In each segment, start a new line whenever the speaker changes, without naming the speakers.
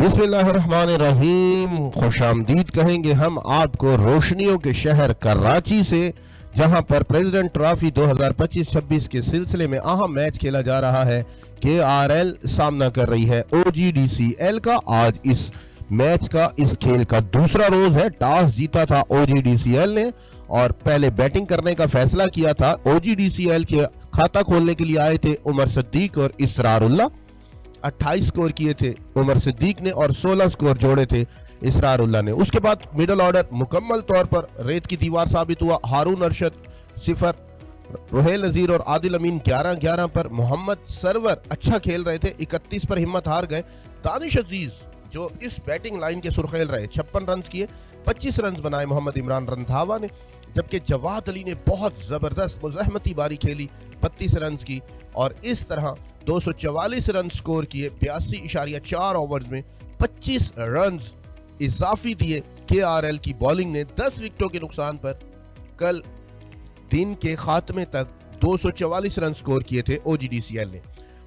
बिस्मिल्लाहिर्रहमानिर्रहीम। खुशामदीद कहेंगे हम आपको रोशनियों के शहर कराची से, जहां पर प्रेसिडेंट ट्रॉफी 2025-26 के सिलसिले में अहम मैच खेला जा रहा है। KRL सामना कर रही है OGDCL का। आज इस मैच का, इस खेल का दूसरा रोज है। टॉस जीता था OGDCL ने और पहले बैटिंग करने का फैसला किया था। OGDCL के खाता खोलने के लिए आए थे उमर सिद्दीक और इसरारुल्लाह। 28 स्कोर किए थे उमर सिद्दीक ने और 16 स्कोर जोड़े थे इसरारुल्लाह ने। उसके बाद मिडल ऑर्डर मुकम्मल तौर पर रेत की दीवार साबित हुआ। हारून अरशद 0, रोहेल नजीर और आदिल अमीन 11-11 पर। मोहम्मद सरवर अच्छा खेल रहे थे, 31 पर हिम्मत हार गए। दानिश अजीज जो इस बैटिंग लाइन के सुरखेल रहे, 56 रन किए, 25 रन बनाए मोहम्मद इमरान रंधावा ने। जबकि जवाद अली ने बहुत जबरदस्त मुज़ाहमती बारी खेली, 32 रन की और इस तरह 244 रन स्कोर किए। 82.4 ओवर्स में 25 रन इजाफी दिए KRL की बॉलिंग ने 10 विकेटों के नुकसान पर। कल दिन के खात्मे तक 244 रन स्कोर किए थे OGDCL ने।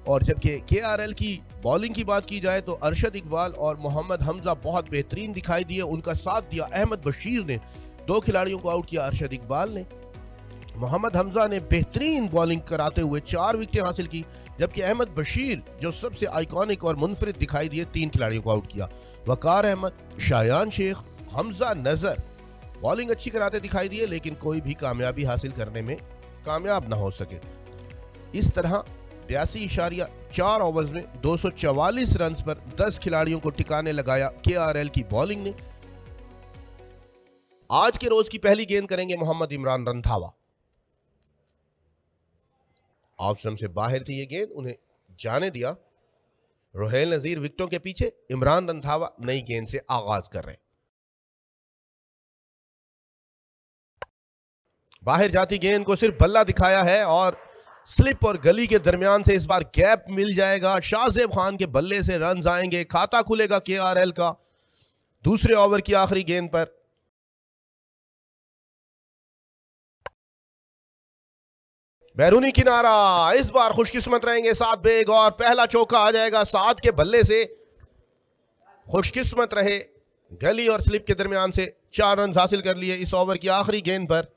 और जबकि KRL की बॉलिंग की बात की जाए तो अरशद इकबाल और मोहम्मद हमजा बहुत बेहतरीन दिखाई दिए। उनका साथ दिया अहमद बशीर ने, 2 खिलाड़ियों को आउट किया अरशद इकबाल ने। मोहम्मद हमजा ने बेहतरीन बॉलिंग कराते हुए 4 विकेटें हासिल की। जबकि अहमद बशीर जो सबसे आइकॉनिक और मुनफरिद दिखाई दिए, 3 खिलाड़ियों को आउट किया। वकार अहमद, शायान शेख, हमजा नजर बॉलिंग अच्छी कराते दिखाई दिए, लेकिन कोई भी कामयाबी हासिल करने में कामयाब ना हो सके। इस तरह 82.4 ओवर्स में 244 रन पर 10 खिलाड़ियों को ठिकाने लगाया KRL की बॉलिंग ने। आज के रोज की पहली गेंद करेंगे मोहम्मद इमरान रंधावा। ऑप्शन से बाहर थी ये गेंद, उन्हें जाने दिया। रोहेल नजीर विकेटों के पीछे, इमरान रंधावा नई गेंद से आगाज कर रहे। बाहर जाती गेंद को सिर्फ बल्ला दिखाया है और स्लिप और गली के दरमियान से इस बार गैप मिल जाएगा। शाहजेब खान के बल्ले से रन आएंगे, खाता खुलेगा KRL का। दूसरे ओवर की आखिरी गेंद पर बैरूनी किनारा, इस बार खुशकिस्मत रहेंगे सात बेग और पहला चौका आ जाएगा सात के बल्ले से। खुशकिस्मत रहे, गली और स्लिप के दरमियान से 4 रन हासिल कर लिए इस ओवर की आखिरी गेंद पर।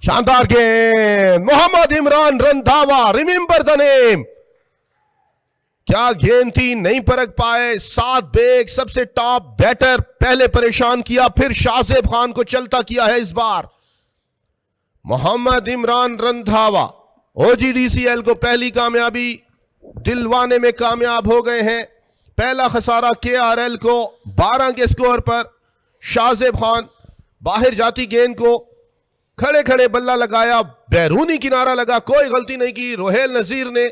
शानदार गेंद, Mohammad Imran Randhawa, remember the name. क्या गेंद थी, नहीं परख पाए। 7 बेग सबसे टॉप बैटर, पहले परेशान किया, फिर शाहजेब खान को चलता किया है। इस बार मोहम्मद इमरान रंधावा OGDCL को पहली कामयाबी दिलवाने में कामयाब हो गए हैं। पहला खसारा KRL को 12 के स्कोर पर। शाहजेब खान बाहर जाती गेंद को खड़े खड़े बल्ला लगाया, बैरूनी किनारा लगा, कोई गलती नहीं की रोहेल नजीर ने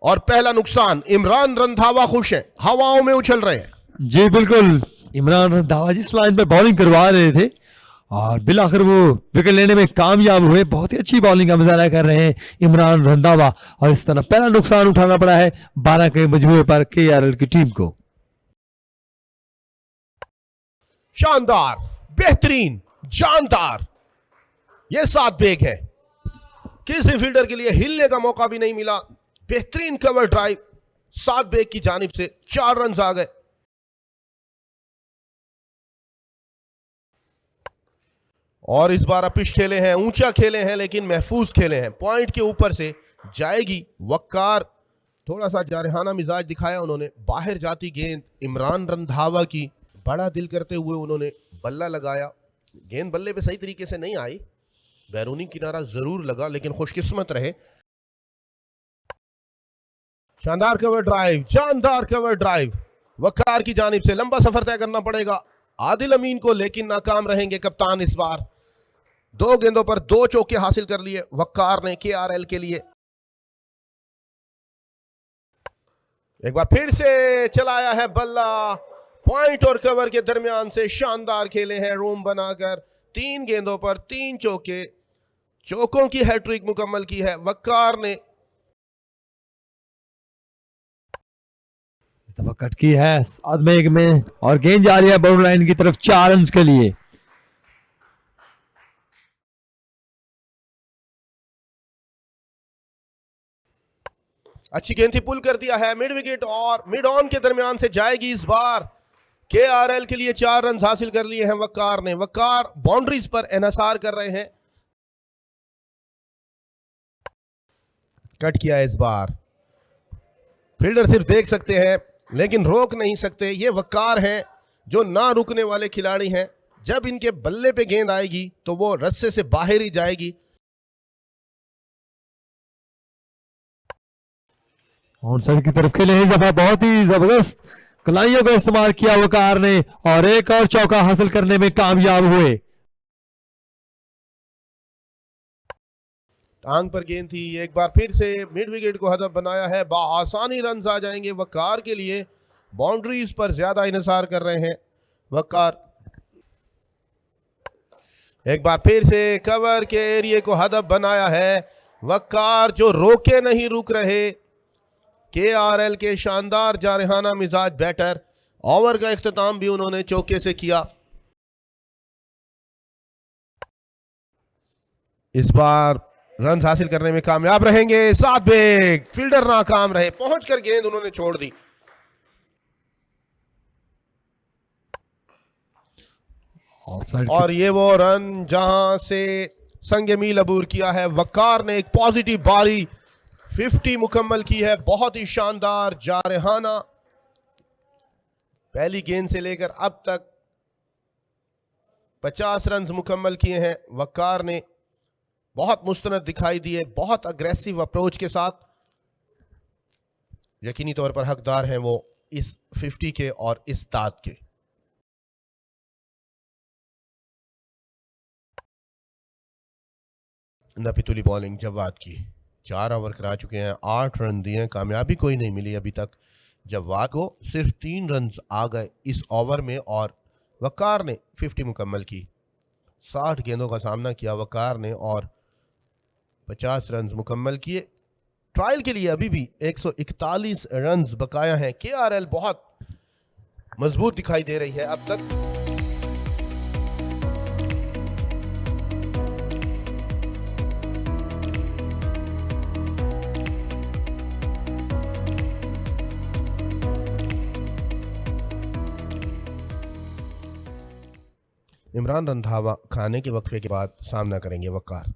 और पहला नुकसान। इमरान रंधावा खुश हैं, हवाओं में उछल रहे हैं।
जी बिल्कुल, इमरान रंधावा जिस लाइन पर बॉलिंग करवा रहे थे और बिलाखिर वो विकेट लेने में कामयाब हुए। बहुत ही अच्छी बॉलिंग का मुजाहरा कर रहे हैं इमरान रंधावा और इस तरह पहला नुकसान उठाना पड़ा है 12 के मजमूए पर KRL की टीम को।
शानदार, बेहतरीन, जानदार ये 7 बेग है। किसी फील्डर के लिए हिलने का मौका भी नहीं मिला। बेहतरीन कवर ड्राइव 7 बेग की जानिब से, 4 रन आ गए। और इस बार अपिश खेले हैं, ऊंचा खेले हैं, लेकिन महफूज खेले हैं। पॉइंट के ऊपर से जाएगी। वक्कार थोड़ा सा जारहाना मिजाज दिखाया उन्होंने। बाहर जाती गेंद इमरान रंधावा की, बड़ा दिल करते हुए उन्होंने बल्ला लगाया। गेंद बल्ले पे सही तरीके से नहीं आई, बैरूनी किनारा जरूर लगा, लेकिन खुशकिस्मत रहे। शानदार कवर ड्राइव, जानदार कवर ड्राइव वकार की जानिब से। लंबा सफर तय करना पड़ेगा आदिल अमीन को, लेकिन नाकाम रहेंगे कप्तान। इस बार 2 गेंदों पर 2 चौके हासिल कर लिए वकार ने KRL के लिए। एक बार फिर से चलाया है बल्ला, पॉइंट और कवर के दरमियान से शानदार खेले हैं रूम बनाकर। 3 गेंदों पर 3 चौके, चौकों की हैट्रिक मुकम्मल की है वकार ने।
कट की है 7 बेग में और गेंद जा रही है बाउंड्री लाइन की तरफ 4 रन के लिए।
अच्छी गेंद थी, पुल कर दिया है मिड विकेट और मिड ऑन के दरमियान से जाएगी इस बार। केआरएल के लिए 4 रन हासिल कर लिए हैं वकार ने। वकार बाउंड्रीज पर एनएसआर कर रहे हैं। कट किया इस बार। फील्डर सिर्फ देख सकते हैं लेकिन रोक नहीं सकते। ये वकार हैं जो ना रुकने वाले खिलाड़ी हैं। जब इनके बल्ले पे गेंद आएगी तो वो रस्से से बाहर ही जाएगी।
ऑन साइड की तरफ खेले इस दफा बहुत ही जबरदस्त कलाइयों का इस्तेमाल किया वकार ने और एक और चौका हासिल करने में कामयाब हुए।
टांग पर गेंद थी, एक बार फिर से मिड विकेट को हदफ बनाया है। आसानी रन आ जाएंगे वकार के लिए। बाउंड्रीज पर ज्यादा इनसार कर रहे हैं वकार। एक बार फिर से कवर के एरिया को हदफ बनाया है वकार, जो रोके नहीं रुक रहे। केआरएल के शानदार जारहाना मिजाज बैटर। ओवर का इख्तिताम भी उन्होंने चौके से किया। इस बार रन हासिल करने में कामयाब रहेंगे। 7 बेग, फील्डर नाकाम रहे, पहुंचकर गेंद उन्होंने छोड़ दी। और ये वो रन जहां से संगे मील अबूर किया है वकार ने। एक पॉजिटिव बारी 50 मुकम्मल की है। बहुत ही शानदार जारहाना। पहली गेंद से लेकर अब तक 50 रन मुकम्मल किए हैं वकार ने। बहुत मुस्तनद दिखाई दिए, बहुत अग्रेसिव अप्रोच के साथ। यकीनी तौर पर हकदार हैं वो इस 50 के और इस दाद के। नपितुली बॉलिंग जवाद की। 4 ओवर करा चुके हैं, 8 रन दिए, कामयाबी कोई नहीं मिली अभी तक। जवाद को सिर्फ 3 रन आ गए इस ओवर में और वकार ने 50 मुकम्मल की। 60 गेंदों का सामना किया वकार ने और 50 रन मुकम्मल किए। ट्रायल के लिए अभी भी 141 रन बकाया हैं। केआरएल बहुत मजबूत दिखाई दे रही है अब तक। इमरान रंधावा खाने के वक्फे के बाद सामना करेंगे वकार।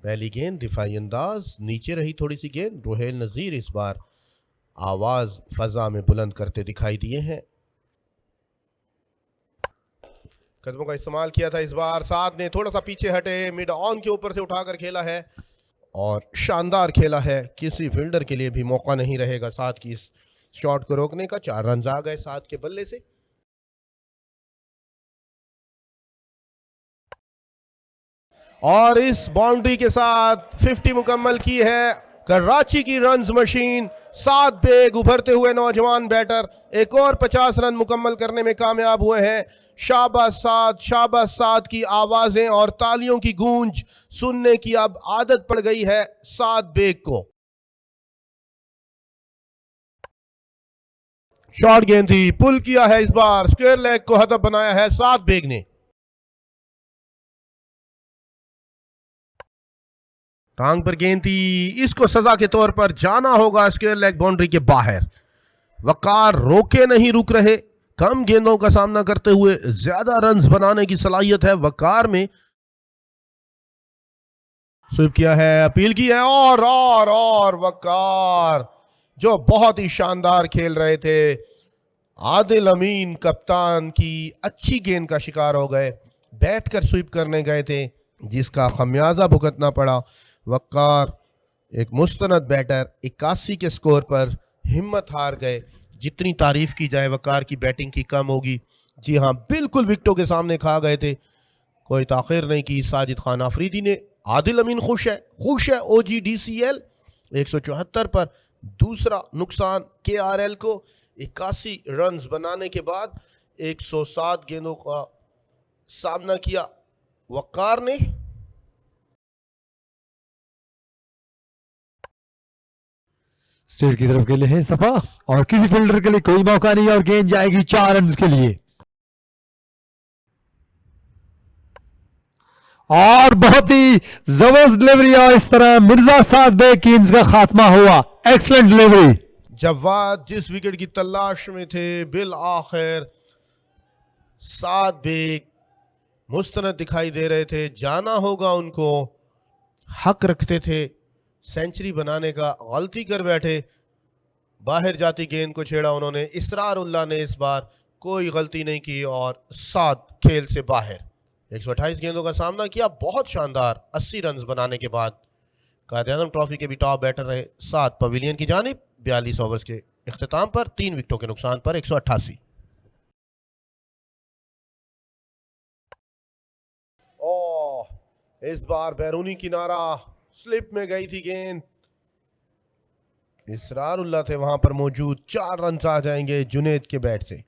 पहली गेंद दिफाई अंदाज, नीचे रही थोड़ी सी गेंद। रोहेल नजीर इस बार आवाज फजा में बुलंद करते दिखाई दिए हैं। कदमों का इस्तेमाल किया था इस बार। साथ ने थोड़ा सा पीछे हटे, मिड ऑन के ऊपर से उठाकर खेला है और शानदार खेला है। किसी फील्डर के लिए भी मौका नहीं रहेगा साथ की इस शॉट को रोकने का। 4 रन आ गए साथ के बल्ले से। और इस बाउंड्री के साथ 50 मुकम्मल की है कराची की रन्स मशीन। 7 बेग उभरते हुए नौजवान बैटर एक और 50 रन मुकम्मल करने में कामयाब हुए हैं। शाबाश साद की आवाजें और तालियों की गूंज सुनने की अब आदत पड़ गई है 7 बेग को। शॉर्ट गेंद थी, पुल किया है इस बार। स्क्वायर लेग को हदफ बनाया है 7 बेग ने। टांग पर गेंद थी, इसको सजा के तौर पर जाना होगा स्क्वायर लेग बाउंड्री के बाहर। वकार रोके नहीं रुक रहे। कम गेंदों का सामना करते हुए ज्यादा रन्स बनाने की सलाहियत है वकार में। स्वीप किया है, अपील की है और वकार जो बहुत ही शानदार खेल रहे थे। आदिल अमीन कप्तान की अच्छी गेंद का शिकार हो गए। बैठकर स्वीप करने गए थे जिसका खमियाजा भुगतना पड़ा। वकार एक मुस्तनद बैटर 81 के स्कोर पर हिम्मत हार गए। जितनी तारीफ की जाए वकार की बैटिंग की कम होगी। जी हाँ, बिल्कुल विकेटों के सामने खा गए थे, कोई ताखिर नहीं की साजिद खान आफरीदी ने। आदिल अमीन खुश है OGDCL 174 पर दूसरा नुकसान KRL को। 81 रन बनाने के बाद 107 गेंदों का सामना किया वकार ने।
स्टेट की तरफ खेले हैं इस दफा और किसी फील्डर के लिए कोई मौका नहीं और गेंद जाएगी 4 रन के लिए। और बहुत ही जबरदस्त डिलीवरी, और इस तरह मिर्जा साद बेग की इनिंग्स का खात्मा हुआ। Excellent delivery.
जवाद जिस विकेट की तलाश में थे, बिल आखिर साद बेग मुस्तनद दिखाई दे रहे थे, जाना होगा उनको, हक रखते थे सेंचुरी बनाने का, गलती कर बैठे, बाहर जाती गेंद को छेड़ा उन्होंने। इसरार उल्लाह ने इस बार कोई गलती नहीं की और सात खेल से बाहर। 128 गेंदों का सामना किया, बहुत शानदार 80 रन बनाने के बाद कायद-ए-आज़म ट्रॉफी के भी टॉप बैटर रहे सात पवेलियन की जानिब। 42 ओवर्स के इख्तिताम पर 3 विकेटों के नुकसान पर 188। इस बार बैरूनी किनारा स्लिप में गई थी गेंद, इसरार उल्लाह थे वहां पर मौजूद। 4 रन आ जाएंगे जुनेद के बैट से।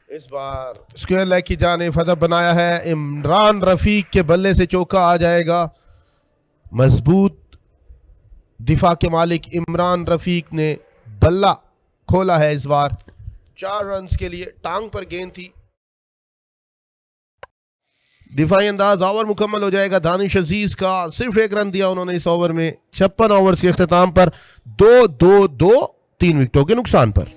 इस बार स्क्वायर लेग की जानिब हदफ बनाया है, इमरान रफीक के बल्ले से चौका आ जाएगा। मजबूत दिफा के मालिक इमरान रफीक ने बल्ला खोला है इस बार। 4 रन के लिए टांग पर गेंद थी। दिफाई अंदाज ओवर मुकम्मल हो जाएगा दानिश अजीज का। सिर्फ 1 रन दिया उन्होंने इस ओवर में। 56 ओवर्स के इख्तिताम पर 2-2-2 3 विकेटों के नुकसान पर।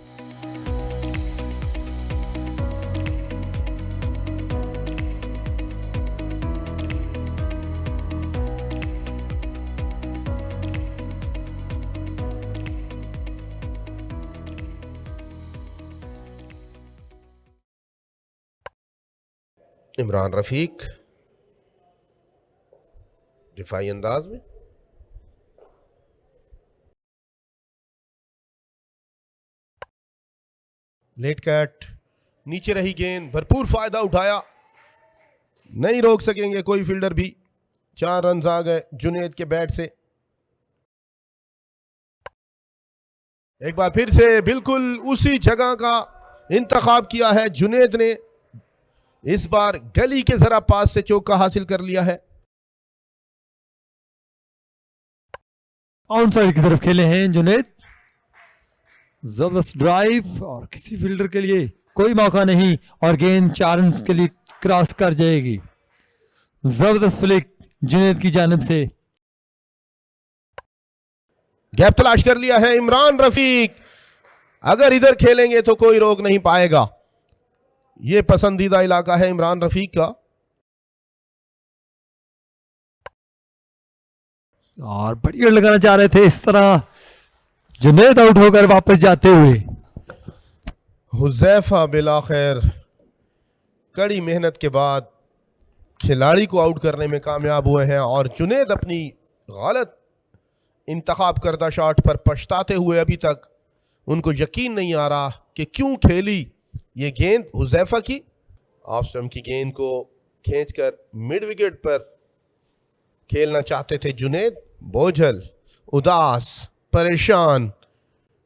इमरान रफीक दिफाई अंदाज में, लेट कैट, नीचे रही गेंद, भरपूर फायदा उठाया, नहीं रोक सकेंगे कोई फील्डर भी। 4 रन आ गए जुनेद के बैट से। एक बार फिर से बिल्कुल उसी जगह का इंतखाब किया है जुनेद ने। इस बार गली के जरा पास से चौका हासिल कर लिया है।
ऑन साइड की तरफ खेले हैं जुनेद। जबरदस्त ड्राइव और किसी फील्डर के लिए कोई मौका नहीं, और गेंद 4 रन के लिए क्रॉस कर जाएगी। जबरदस्त फ्लिक जुनेद की जानिब से।
गैप तलाश कर लिया है इमरान रफीक। अगर इधर खेलेंगे तो कोई रोक नहीं पाएगा। यह पसंदीदा इलाका है इमरान रफीक का।
और बढ़िया लगाना चाह रहे थे, इस तरह जुनेद आउट होकर वापस जाते हुए।
हुज़ैफा बिलाखिर कड़ी मेहनत के बाद खिलाड़ी को आउट करने में कामयाब हुए हैं, और जुनेद अपनी गलत इंतखाब करदा शॉट पर पछताते हुए अभी तक उनको यकीन नहीं आ रहा कि क्यों खेली ये गेंद हुज़ैफा की। ऑफ स्टंप की गेंद को खींचकर मिड विकेट पर खेलना चाहते थे जुनेद। बोझल, उदास, परेशान,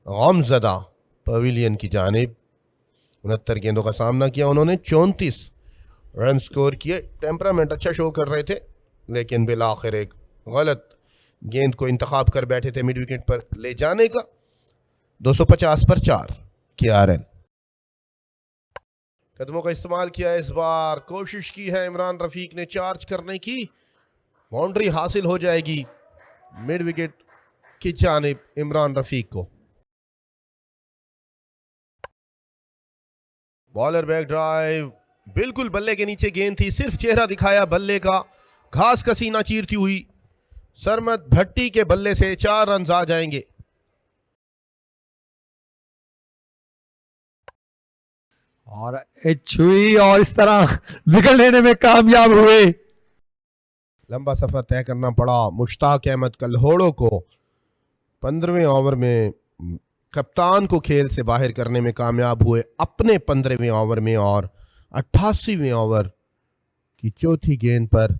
गमज़दा पवेलियन की जानिब। 69 गेंदों का सामना किया उन्होंने, 34 रन स्कोर किए। टेम्परामेंट अच्छा शो कर रहे थे, लेकिन बिल आखिर एक गलत गेंद को इंतखाब कर बैठे थे मिड विकेट पर ले जाने का। 250 पर 4 KRL। कदमों का इस्तेमाल किया इस बार, कोशिश की है इमरान रफीक ने चार्ज करने की। बाउंड्री हासिल हो जाएगी मिड विकेट की जानिब इमरान रफीक को। बॉलर बैक ड्राइव, बिल्कुल बल्ले के नीचे गेंद थी, सिर्फ चेहरा दिखाया बल्ले का, घास का सीना चीरती हुई। सरमद भट्टी के बल्ले से 4 रन आ जाएंगे।
और छुई, और इस तरह विकेट लेने में कामयाब हुए।
लंबा सफर तय करना पड़ा मुश्ताक अहमद कल्होड़ो को। 15वें ओवर में कप्तान को खेल से बाहर करने में कामयाब हुए अपने 15वें ओवर में, और 88वें ओवर की चौथी गेंद पर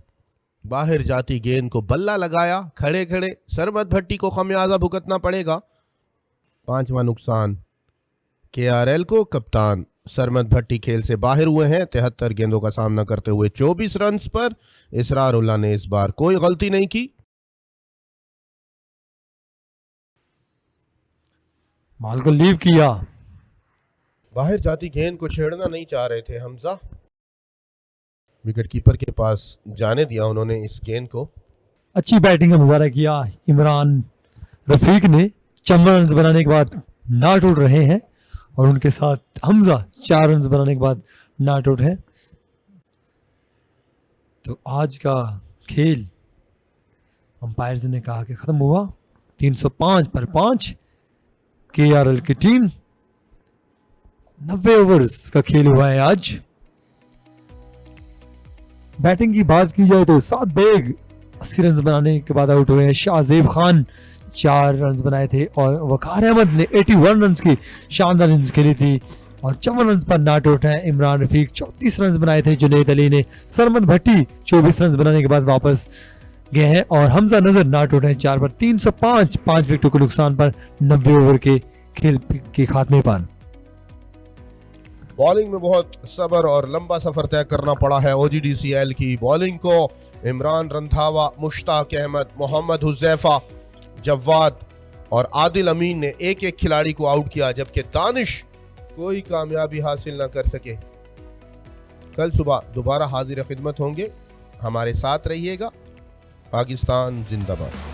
बाहर जाती गेंद को बल्ला लगाया खड़े खड़े। सरमद भट्टी को खमियाजा भुगतना पड़ेगा। 5वां नुकसान KRL को। कप्तान सरमद भट्टी खेल से बाहर हुए हैं 73 गेंदों का सामना करते हुए 24 रन पर। इसरार उल्लाह ने इस बार कोई गलती नहीं की।
बॉल को लीव किया।
बाहर जाती गेंद को छेड़ना नहीं चाह रहे थे हमजा, विकेट कीपर के पास जाने दिया उन्होंने इस गेंद को।
अच्छी बैटिंग का मुजाहरा किया इमरान रफीक ने। 54 रन बनाने के बाद नॉट आउट रहे हैं और उनके साथ हमजा 4 रन बनाने के बाद नॉट आउट है। तो आज का खेल अंपायर्स ने कहा कि खत्म हुआ 305 पर 5। केआरएल की टीम 90 ओवर्स का खेल हुआ है आज। बैटिंग की बात की जाए तो 7 बेग 80 रन बनाने के बाद आउट हुए हैं। शाहजेब खान 4 रन बनाए थे और वकार अहमद ने 81 रन की शानदार इनिंग्स खेली थी और 54 रन पर नॉट आउट है। इमरान रफीक 34 रन बनाए थे। जुनैद अली ने, सरमद भट्टी 24 रन बनाने के बाद वापस गए हैं और हमजा नजर नॉट आउट है 4 पर। 305 5 विकेटों के नुकसान पर 90 ओवर के खेल के खात्मे पर।
बॉलिंग में बहुत सब्र और लंबा सफर तय करना पड़ा है OGDCL की बॉलिंग को। इमरान रंधावा, मुश्ताक अहमद, मोहम्मद हुज़ैफा, जवाद और आदिल अमीन ने एक एक खिलाड़ी को आउट किया, जबकि दानिश कोई कामयाबी हासिल न कर सके। कल सुबह दोबारा हाजिर खिदमत होंगे, हमारे साथ रहिएगा। पाकिस्तान जिंदाबाद।